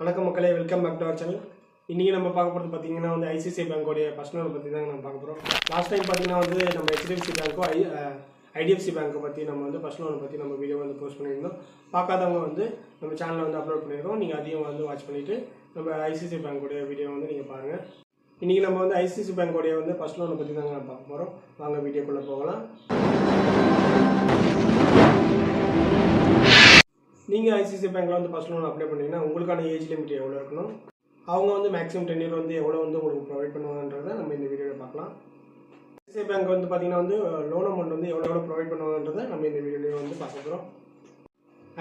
வணக்கம் மக்களே, welcome back to our channel. இன்றைக்கி நம்ம பார்க்க போகிறது பார்த்தீங்கன்னா வந்து ஐசிஐசிஐ பேங்கோடைய ஃபர்ஸ்ட் லோனை பற்றி தான் நம்ம பார்க்க போகிறோம். லாஸ்ட் டைம் பார்த்தீங்கன்னா வந்து நம்ம ஹெச்டிஎஃப்சி பேங்க்கோ ஐடிஎஃப்சி பேங்க்கை பற்றி நம்ம வந்து ஃபர்ஸ்ட் லோனை பற்றி நம்ம வீடியோ வந்து போஸ்ட் பண்ணியிருந்தோம். பார்க்காதவங்க வந்து நம்ம சேனலில் வந்து அப்லோட் பண்ணியிருக்கோம். நீங்கள் அதையும் வந்து வாட்ச் பண்ணிவிட்டு நம்ம ஐசிஐசிஐ பேங்கோடைய வீடியோ வந்து நீங்கள் பாருங்கள். இன்றைக்கி நம்ம வந்து ஐசிஐசிஐ பேங்கோடைய வந்து ஃபர்ஸ்ட் லோனை பற்றி தாங்க நம்ம பார்க்க போகிறோம். வாங்க வீடியோக்குள்ளே போகலாம். நீங்கள் ஐசிஐசிஐ பேங்க்கில் வந்து ஃபர்ஸ்ட் லோன் அப்ளை பண்ணிங்கன்னா உங்களுக்கான ஏஜ் லிமிட் எவ்வளோ இருக்கணும், அவங்க வந்து மேக்ஸிமம் 10 இயர் வந்து எவ்வளோ வந்து உங்களுக்கு ப்ரொவைட் பண்ணுவாங்கன்றதை நம்ம இந்த வீடியோவில் பார்க்கலாம். ஐசிஐசிஐ பேங்க் வந்து பார்த்தீங்கன்னா வந்து லோன் அமௌண்ட் வந்து எவ்வளோ ப்ரொவைட் பண்ணுவாங்கன்றதை நம்ம இந்த வீடியோவில் வந்து பார்க்க போகிறோம்.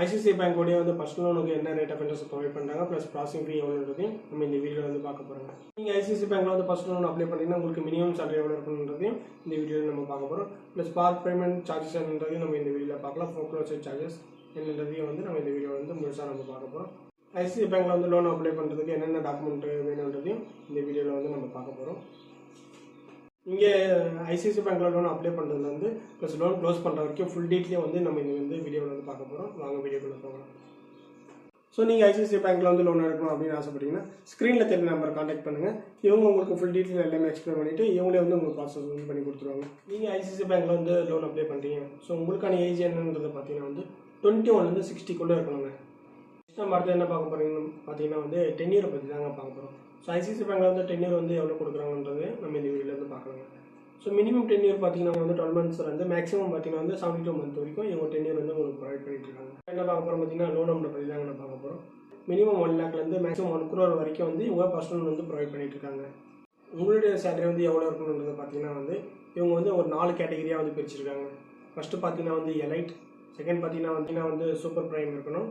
ஐசிஐசிஐ பேங்கோடைய வந்து ஃபர்ஸ்ட் லோனுக்கு என்ன ரேட் ஆஃப் இன்ட்ரெஸ்ட் ப்ரொவைட் பண்ணுறாங்க ப்ளஸ் ப்ராசஸிங் ஃபீ எவ்வளோன்றதையும் நம்ம இந்த வீடியோவில் வந்து பார்க்க போகிறோம். நீங்கள் ஐசிஐசிஐ பேங்க்கில் வந்து ஃபர்ஸ்ட் லோன் அப்ளை பண்ணிங்கன்னா உங்களுக்கு மினிமம் சேலரி எவ்வளோ இருக்கணுன்றதையும் இந்த வீடியோவில் நம்ம பார்க்க போகிறோம். ப்ளஸ் பார்ட் பேமெண்ட் சார்ஜஸ் என்னன்றதையும் நம்ம இந்த வீடியோவில் பார்க்கலாம். ஃபோக்லோசர் சார்ஜஸ் என்னன்றதையும் வந்து நம்ம இந்த வீடியோ வந்து முழுசாக நம்ம பார்க்க போகிறோம். ஐசிஐசிஐ பேங்க்கில் வந்து லோன் அப்ளை பண்ணுறதுக்கு என்னென்ன டாக்குமெண்ட் வேணுன்றதையும் இந்த வீடியோவில் வந்து நம்ம பார்க்க போகிறோம். இங்கே ஐசிஐசிஐ பேங்க்கில் லோன் அப்ளை பண்ணுறதுல வந்து ப்ளஸ் லோன் க்ளோஸ் பண்ணுற வரைக்கும் ஃபுல் டீட்டெயிலே வந்து நம்ம இந்த வந்து வீடியோவில் வந்து பார்க்க போகிறோம். வாங்க வீடியோக்குள்ளே போகலாம். ஸோ நீங்கள் ஐசிஐசிஐ பேங்க்கில் வந்து லோன் எடுக்கணும் அப்படின்னு ஆசைப்பட்டீங்கன்னா ஸ்க்ரீனில் தெரிய நம்பர் கான்டாக்ட் பண்ணுங்கள். இவங்க உங்களுக்கு ஃபுல் டீட்டெயில் எல்லாமே எக்ஸ்பிளைன் பண்ணிவிட்டு இவங்களே வந்து உங்களுக்கு ப்ராசஸ் வந்து பண்ணி கொடுத்துருவாங்க. நீங்கள் ஐசிஐசிஐ பேங்க்கில் வந்து லோன் அப்ளை பண்ணுறீங்க. ஸோ உங்களுக்கான ஏஜ் என்னன்றதை பார்த்தீங்கன்னா வந்து 21 to 60 இருக்கணுங்க. நெக்ஸ்ட் நம்ம அடுத்து என்ன பார்க்க போகிறீங்கன்னு பார்த்தீங்கன்னா வந்து 10 இயரை பற்றி தாங்க பார்க்க போகிறோம். ஸோ ஐசிஐசிஐ பேங்க்கில் வந்து 10 இயர் வந்து எவ்வளோ கொடுக்குறாங்கன்றது நம்ம இந்த வீடியோவில் வந்து பார்க்கலாங்க. ஸோ மினிமம் 10 இயர் பார்த்தீங்கன்னா வந்து 12 months வந்து மேக்ஸிமம் பார்த்தீங்கன்னா வந்து 72 months வரைக்கும் இவங்க 10 இயர் வந்து உங்களுக்கு ப்ரொவைட் பண்ணிட்டு இருக்காங்க. என்ன பார்க்க போகிறோம் பார்த்தீங்கன்னா லோன் அமௌண்ட் பற்றி தாங்க நான் பார்க்க போகிறோம். மினிமம் 1 lakhலேருந்து மேக்ஸிமம் 1 crore வரைக்கும் வந்து இவங்க ஃபர்ஸ்ட் லோன் வந்து ப்ரொவைட் பண்ணிட்டு இருக்காங்க. உங்களுடைய சேலரி வந்து எவ்வளோ இருக்கணுன்றது பார்த்தீங்கன்னா வந்து இவங்க வந்து ஒரு 4 கேட்டகரியாக வந்து பிரிச்சிருக்காங்க. ஃபஸ்ட்டு பார்த்தீங்கன்னா வந்து எலைட், செகண்ட் பார்த்தீங்கன்னா வந்து சூப்பர் ப்ரைம் இருக்கணும்,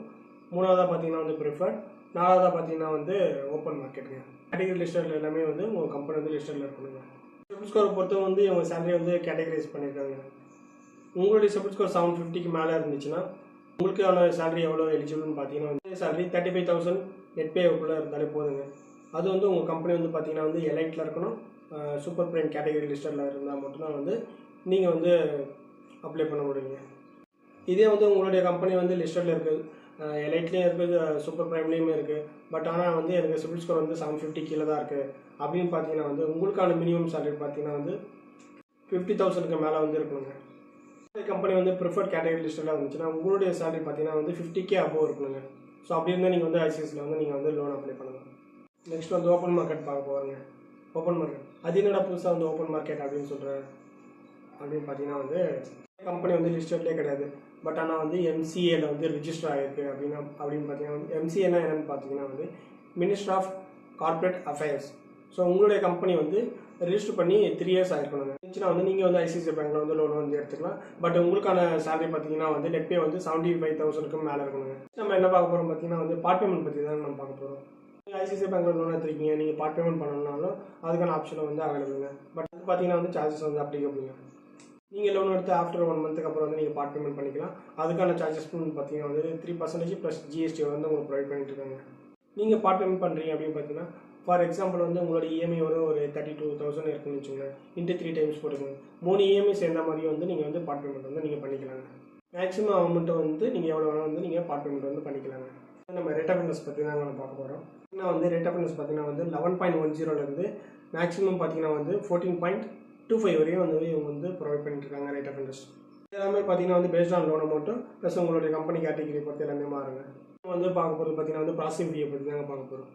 மூணாவதாக பார்த்தீங்கன்னா வந்து ப்ரிஃபர்ட், நாலாவதாக பார்த்தீங்கன்னா வந்து ஓப்பன் மார்க்கெட்டுங்க. கேட்டகரி லிஸ்டரில் எல்லாமே வந்து உங்கள் கம்பெனி வந்து லிஸ்டரில் இருக்கணுங்க. சிபில் ஸ்கோரை பொறுத்தவரை வந்து இவங்க சேலரி வந்து கேட்டகரைஸ் பண்ணியிருக்காங்க. உங்களுடைய சிபில் ஸ்கோர் 750க்கு மேலே இருந்துச்சுன்னா உங்களுக்கான சேலரி எவ்வளோ எலிஜிபிள்னு பார்த்தீங்கன்னா வந்து சேலரி 35,000 நெட் பேக்குள்ளே இருந்தாலே போதுங்க. அது வந்து உங்கள் கம்பெனி வந்து பார்த்தீங்கன்னா வந்து எலைட்டில் இருக்கணும், சூப்பர் ப்ரைம் கேட்டகரி லிஸ்டரில் இருந்தால் மட்டும்தான் வந்து நீங்கள் வந்து அப்ளை பண்ண முடியுங்க. இதே வந்து உங்களுடைய கம்பெனி வந்து லிஸ்டரில் இருக்குது, எலைட்லேயும் இருக்குது, சூப்பர் ப்ரைம்லேயுமே இருக்குது, பட் ஆனால் வந்து எனக்கு சிபில் ஸ்கோர் வந்து 750 கீழே தான் இருக்குது அப்படின்னு பார்த்தீங்கன்னா வந்து உங்களுக்கான மினிமம் சேலரி பார்த்தீங்கன்னா வந்து 50,000க்கு மேலே வந்து இருக்கணுங்க. கம்பெனி வந்து ப்ரிஃபர்ட் கேட்டகரி லிஸ்ட்டில் இருந்துச்சுன்னா உங்களுடைய சேலரி பார்த்தீங்கன்னா வந்து 50K அபோவ் இருக்கணுங்க. ஸோ அப்படி இருந்தால் நீங்கள் வந்து ஐசிஐசியில் வந்து நீங்கள் வந்து லோன் அப்ளை பண்ணலாம். நெக்ஸ்ட் வந்து ஓப்பன் மார்க்கெட் பார்க்க போகிறீங்க. ஓப்பன் மார்க்கெட் அது என்னடா புதுசாக வந்து ஓப்பன் மார்க்கெட் அப்படின்னு சொல்கிறேன் அப்படின்னு பார்த்தீங்கன்னா வந்து கம்பெனி வந்து லிஸ்டர்லேயே கிடையாது, பட் ஆனால் வந்து எம்சிஏல வந்து ரிஜிஸ்டர் ஆகிருக்கு அப்படின்னு பார்த்தீங்கன்னா வந்து எம்சிஏனா என்னென்னு பார்த்தீங்கன்னா வந்து ministry of corporate affairs. So உங்களுடைய கம்பெனி வந்து ரிஜிஸ்டர் பண்ணி 3 years ஆகிருக்கணுங்க. இருந்துச்சுன்னா வந்து நீங்கள் வந்து ஐசிஐசிஐ பேங்க்கில் வந்து லோன் வந்து எடுத்துக்கலாம். பட் உங்களுக்கான சேலரி பார்த்தீங்கன்னா வந்து நெட் பே வந்து 75,000க்கு மேலே இருக்கணுங்க. நம்ம என்ன பார்க்க போகிறோம் பார்த்தீங்கன்னா வந்து பார்ட் பேமெண்ட் பற்றி தான் நம்ம பார்க்க போகிறோம். நீங்கள் ஐசிஐசிஐ பேங்க்கில் லோன் எடுத்துருக்கீங்க, நீங்கள் பார்ட் பேமெண்ட் பண்ணணும்னாலும் அதுக்கான ஆப்ஷன் வந்து அவைலபிளுங்க. பட் அது பார்த்தீங்கன்னா வந்து சார்ஜஸ் வந்து அப்ளிகபிளுங்க. நீங்கள் லோன் எடுத்து ஆஃப்டர் 1 month அப்புறம் வந்து நீங்கள் பார்ட் பேமெண்ட் பண்ணிக்கலாம். அதுக்கான சார்ஜஸ் பார்த்தீங்கன்னா வந்து 3% ப்ளஸ் ஜிஎஸ்டி வந்து உங்களுக்கு ப்ரொவைட் பண்ணிட்டு இருக்காங்க. நீங்கள் பார்ட் பேமெண்ட் பண்ணுறீங்க அப்படின்னு பார்த்தீங்கன்னா ஃபார் எக்ஸாம்பிள் வந்து உங்களோட இஎம்ஐ ஒரு 32,000 இருக்குன்னு வச்சுக்கோங்க. இன்ட்டு 3 times போட்டுக்கோங்க. 3 இஎம்ஐ சேர்ந்த மாதிரி வந்து நீங்கள் வந்து பார்ட் பேமெண்ட் வந்து நீங்கள் பண்ணிக்கலாங்க. மேக்ஸிமம் அமௌண்ட்டை வந்து நீங்கள் எவ்வளோ வேணால் வந்து நீங்கள் பார்ட் பேமெண்ட் வந்து பண்ணிக்கலாங்க. நம்ம ரேட் ஆஃப் இன்ட்ரெஸ்ட் பற்றி தான் நம்ம பார்க்க போகிறோம். ஏன்னா வந்து ரேட் ஆஃப் இன்ட்ரெஸ்ட் பார்த்தீங்கன்னா வந்து 11.10லேருந்து மேக்ஸிமம் பார்த்தீங்கன்னா வந்து 14.25 வரையும் வந்து இவங்க வந்து ப்ரொவைட் பண்ணிட்டு இருக்காங்க ரேட் ஆஃப் இன்ட்ரெஸ்ட். எல்லாமே பார்த்தீங்கன்னா வந்து பேஸ்ட் ஆன் லோன் அமௌண்ட்டும் ப்ளஸ் உங்களுடைய கம்பெனி கேட்டகரி பொறுத்து எல்லாமே மாறுங்க. வந்து பார்க்க போகிறது பார்த்தீங்கன்னா வந்து ப்ராசஸிங் ஃபீயை பற்றி தாங்க பார்க்க போகிறோம்.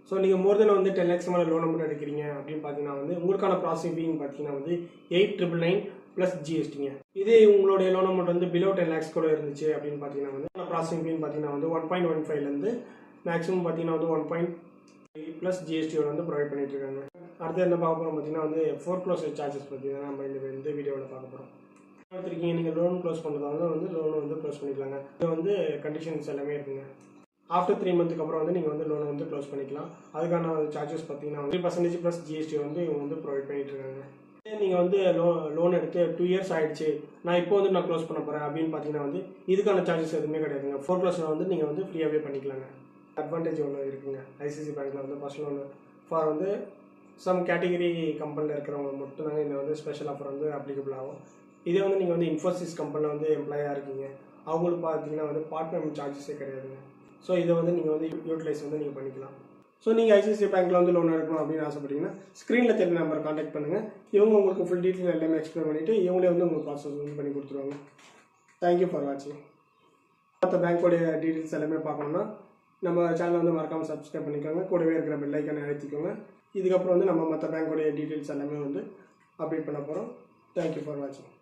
ஸோ நீங்கள் மோர் தென் வந்து 10 lakhs மேலே லோன் அமௌண்ட் எடுக்கிறீங்க அப்படின்னு பார்த்தீங்கன்னா வந்து உங்களுக்கான ப்ராசஸிங் ஃபீன்னு பார்த்தீங்கன்னா வந்து 8,999 ப்ளஸ் ஜிஎஸ்டிங்க. இதே உங்களுடைய லோன் அமௌண்ட் வந்து பிலோ 10 lakhs கூட இருந்துச்சு அப்படின்னு பார்த்தீங்கன்னா வந்து ப்ராசஸிங் ஃபீன்னு பார்த்தீங்கன்னா வந்து 1.15லேருந்து மேக்ஸிமம் பார்த்தீங்கன்னா வந்து 1.5 ப்ளஸ் ஜிஎஸ்டியோட வந்து ப்ரொவைட் பண்ணிட்டு இருக்காங்க. அடுத்து என்ன பார்க்க போகிறோம் பார்த்தீங்கன்னா வந்து ஃபோர்க்ளோசர் சார்ஜஸ் பற்றி தான் நம்ம இந்த வீடியோவில் பார்க்க போகிறோம். எடுத்துருக்கீங்க, நீங்கள் லோன் க்ளோஸ் பண்ணுறதால வந்து லோன் வந்து க்ளோஸ் பண்ணிக்கலாங்க. இது வந்து கண்டிஷன்ஸ் எல்லாமே இருக்குங்க. ஆஃப்டர் 3 months அப்புறம் வந்து நீங்கள் வந்து லோனை வந்து க்ளோஸ் பண்ணிக்கலாம். அதுக்கான சார்ஜஸ் பார்த்தீங்கன்னா 3% ப்ளஸ் ஜிஎஸ்டி வந்து இவங்க வந்து ப்ரொவைட் பண்ணிட்டு இருக்காங்க. நீங்கள் வந்து லோன் எடுத்து 2 years ஆகிடுச்சு, நான் இப்போ வந்து நான் க்ளோஸ் பண்ண போகிறேன் அப்படின்னு பார்த்தீங்கன்னா வந்து இதுக்கான சார்ஜஸ் எதுவுமே கிடையாதுங்க. ஃபோர்க்ளோஸில் வந்து நீங்கள் வந்து ஃப்ரீயாகவே பண்ணிக்கலாங்க. அட்வான்டேஜ் ஒன்று இருக்குங்க ஐசிஐசிஐ பேங்க்கில் வந்து ஃபர்ஸ்ட் லோன் ஃபார் வந்து சம் கேட்டகரி கம்பெனியில் இருக்கிறவங்க மட்டும்தாங்க இந்த வந்து ஸ்பெஷல் ஆஃபர் வந்து அப்ளிகபிள் ஆகும். இதே வந்து நீங்கள் வந்து இன்ஃபோசிஸ் கம்பெனியில் வந்து எம்ப்ளாயாக இருக்கீங்க, அவங்களுக்கு பார்த்தீங்கன்னா வந்து பார்ட் பேமெண்ட் சார்ஜஸே கிடையாதுங்க. ஸோ இதை வந்து நீங்கள் வந்து யூட்டிலைஸ் வந்து நீங்கள் பண்ணிக்கலாம். ஸோ நீங்கள் ஐசிஐசிஐ பேங்க்கில் வந்து லோன் எடுக்கணும் அப்படின்னு ஆசைப்பட்டீங்கன்னா ஸ்க்ரீனில் தெரிஞ்ச நம்பரை காண்டாக்ட் பண்ணுங்கள். இவங்க உங்களுக்கு ஃபுல் டீட்டெயில் எல்லாமே எக்ஸ்பிளைன் பண்ணிவிட்டு இவங்களே வந்து உங்களுக்கு ப்ராசஸ் வந்து பண்ணி கொடுத்துருவாங்க. தேங்க்யூ ஃபார் வாட்சிங். மற்ற பேங்க்கோடைய டீட்டெயில்ஸ் எல்லாமே பார்க்கணுன்னா நம்ம சேனலை வந்து மறக்காமல் சப்ஸ்கிரைப் பண்ணிக்கோங்க. கூடவே இருக்கிற பெல் ஐக்கானை அழுத்திக்கோங்க. இதுக்கப்புறம் வந்து நம்ம மற்ற பேங்க்கோடைய டீட்டெயில்ஸ் எல்லாமே வந்து அப்டேட் பண்ண போகிறோம். தேங்க்யூ ஃபார் வாட்சிங்.